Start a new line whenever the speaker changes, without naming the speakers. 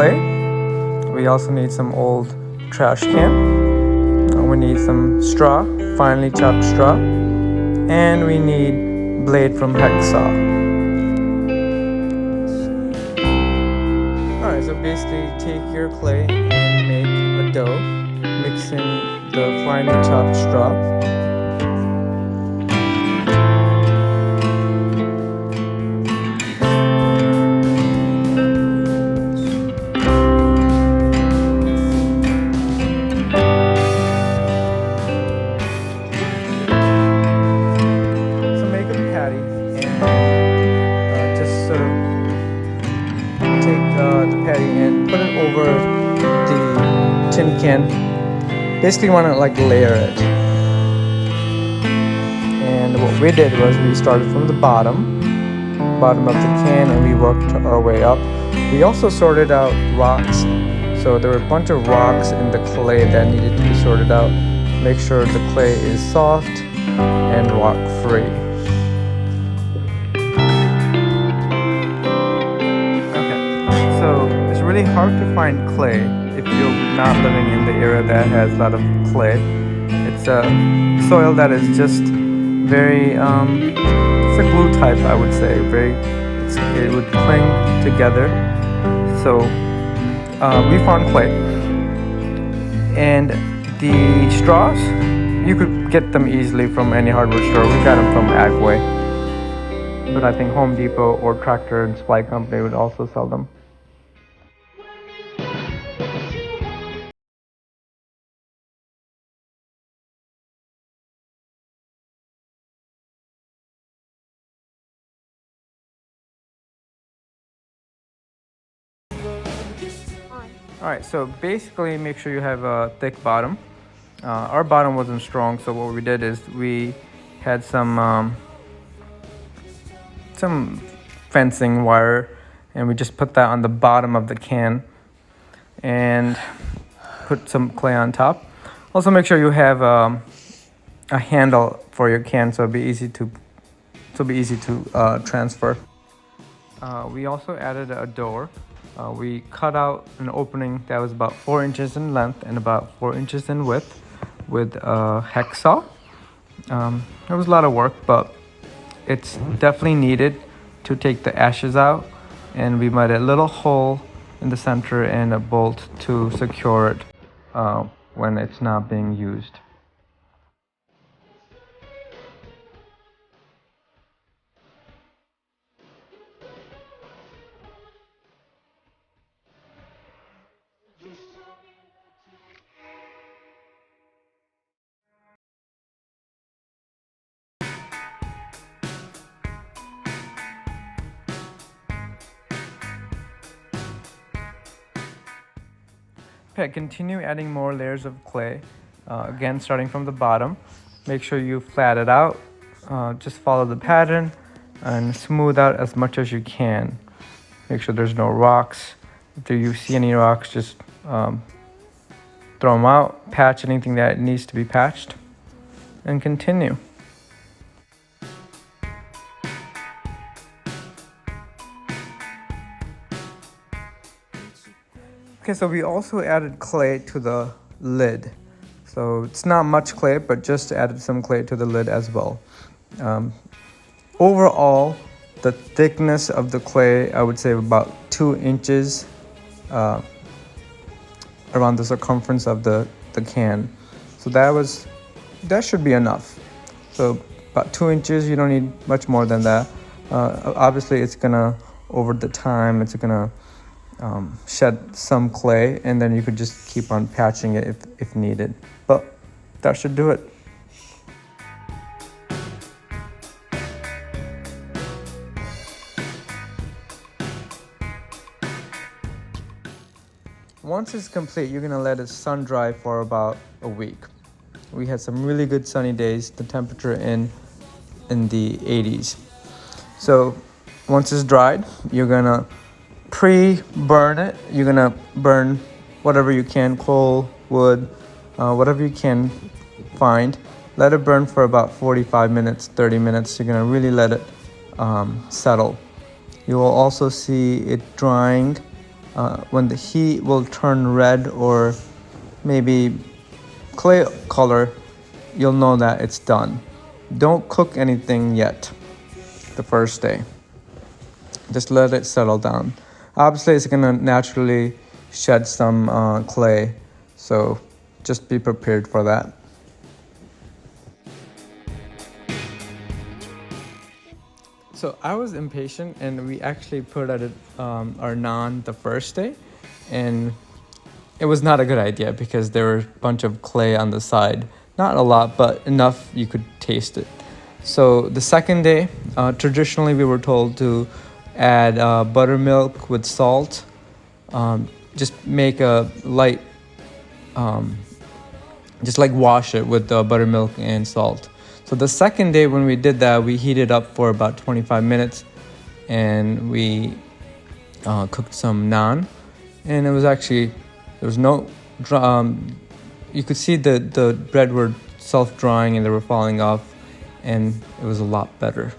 clay. We also need some old trash can. We need some straw, finely chopped straw. And we need blade from hacksaw. Alright, so basically take your clay and make a dough. Mix in the finely chopped straw. The patty and put it over the tin can. Basically want to like layer it. And what we did was we started from the bottom of the can and we worked our way up. We also sorted out rocks. So there were a bunch of rocks in the clay that needed to be sorted out. Make sure the clay is soft and rock free. So it's really hard to find clay if you're not living in the area that has a lot of clay. It's a soil that is just very, it's a glue type, I would say. It would cling together. So we found clay. And the straws, you could get them easily from any hardware store. We got them from Agway. But I think Home Depot or Tractor and Supply Company would also sell them. Alright, so basically make sure you have a thick bottom. Our bottom wasn't strong, so what we did is we had some fencing wire and we just put that on the bottom of the can and put some clay on top. Also make sure you have a handle for your can so it'll be easy to transfer. We also added a door. We cut out an opening that was about 4 inches in length and about 4 inches in width with a hacksaw. It was a lot of work, but it's definitely needed to take the ashes out. And we made a little hole in the center and a bolt to secure it when it's not being used. Okay, continue adding more layers of clay. Again, starting from the bottom. Make sure you flat it out. Just follow the pattern and smooth out as much as you can. Make sure there's no rocks. If you see any rocks, just throw them out. Patch anything that needs to be patched. And continue. Okay, so we also added clay to the lid. So it's not much clay, but just added some clay to the lid as well. Overall, the thickness of the clay, I would say about 2 inches around the circumference of the can. So that should be enough. So about 2 inches, you don't need much more than that. Obviously, it's gonna, over the time, it's gonna shed some clay, and then you could just keep on patching it if needed. But that should do it. Once it's complete, you're gonna let it sun dry for about a week. We had some really good sunny days, the temperature in the 80s. So once it's dried, you're gonna pre-burn it. You're gonna burn whatever you can, coal, wood, whatever you can find. Let it burn for about 45 minutes, 30 minutes. You're gonna really let it settle. You will also see it drying When the heat will turn red or maybe clay color, you'll know that it's done. Don't cook anything yet the first day. Just let it settle down. Obviously, it's gonna naturally shed some clay, so just be prepared for that. So I was impatient, and we actually put out our naan the first day, and it was not a good idea because there were a bunch of clay on the side. Not a lot, but enough you could taste it. So the second day, traditionally we were told to add buttermilk with salt. Just make a light, just like wash it with buttermilk and salt. So the second day when we did that, we heated up for about 25 minutes, and we cooked some naan, and it was actually, there was no you could see the bread were self-drying and they were falling off, and it was a lot better.